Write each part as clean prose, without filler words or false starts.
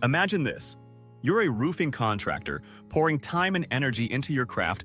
Imagine this. You're a roofing contractor pouring time and energy into your craft,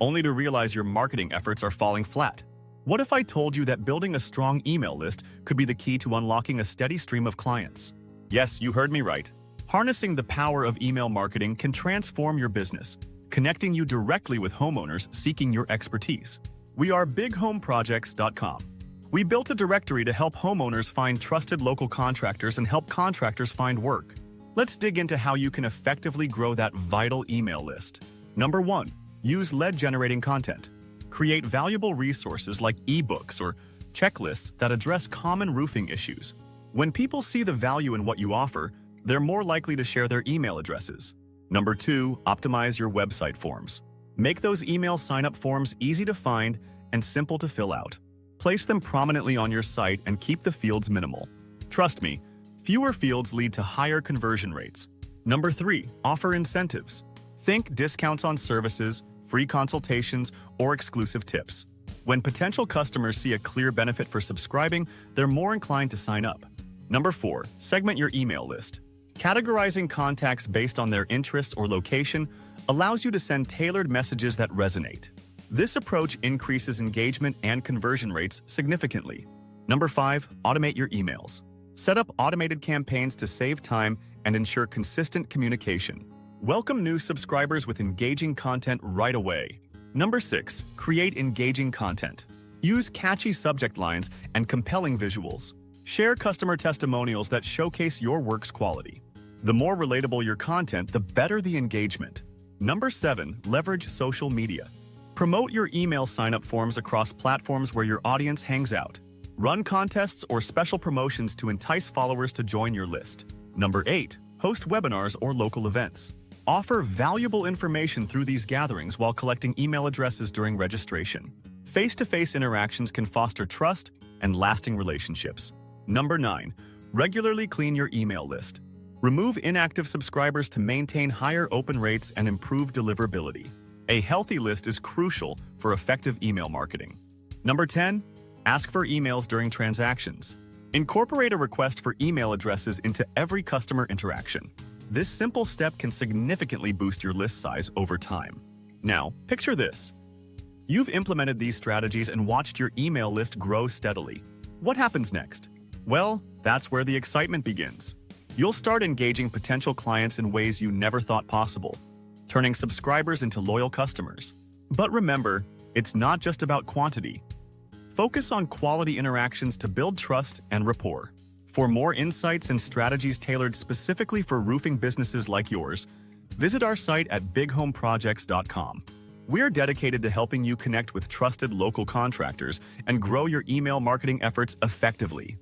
only to realize your marketing efforts are falling flat. What if I told you that building a strong email list could be the key to unlocking a steady stream of clients? Yes, you heard me right. Harnessing the power of email marketing can transform your business, connecting you directly with homeowners seeking your expertise. We are BigHomeProjects.com. We built a directory to help homeowners find trusted local contractors and help contractors find work. Let's dig into how you can effectively grow that vital email list. Number 1. Use lead-generating content. Create valuable resources like ebooks or checklists that address common roofing issues. When people see the value in what you offer, they're more likely to share their email addresses. Number 2. Optimize your website forms. Make those email sign-up forms easy to find and simple to fill out. Place them prominently on your site and keep the fields minimal. Trust me, fewer fields lead to higher conversion rates. Number 3. Offer incentives. Think discounts on services, free consultations, or exclusive tips. When potential customers see a clear benefit for subscribing, they're more inclined to sign up. Number 4. Segment your email list. Categorizing contacts based on their interest or location allows you to send tailored messages that resonate. This approach increases engagement and conversion rates significantly. Number 5. Automate your emails. Set up automated campaigns to save time and ensure consistent communication. Welcome new subscribers with engaging content right away. Number 6. Create engaging content. Use catchy subject lines and compelling visuals. Share customer testimonials that showcase your work's quality. The more relatable your content, the better the engagement. Number 7. Leverage social media. Promote your email sign-up forms across platforms where your audience hangs out. Run contests or special promotions to entice followers to join your list. Number 8. Host webinars or local events. Offer valuable information through these gatherings while collecting email addresses during registration. Face-to-face interactions can foster trust and lasting relationships. Number 9. Regularly clean your email list. Remove inactive subscribers to maintain higher open rates and improve deliverability. A healthy list is crucial for effective email marketing. Number 10. Ask for emails during transactions. Incorporate a request for email addresses into every customer interaction. This simple step can significantly boost your list size over time. Now, picture this. You've implemented these strategies and watched your email list grow steadily. What happens next? Well, that's where the excitement begins. You'll start engaging potential clients in ways you never thought possible, turning subscribers into loyal customers. But remember, it's not just about quantity. Focus on quality interactions to build trust and rapport. For more insights and strategies tailored specifically for roofing businesses like yours, visit our site at BigHomeProjects.com. We're dedicated to helping you connect with trusted local contractors and grow your email marketing efforts effectively.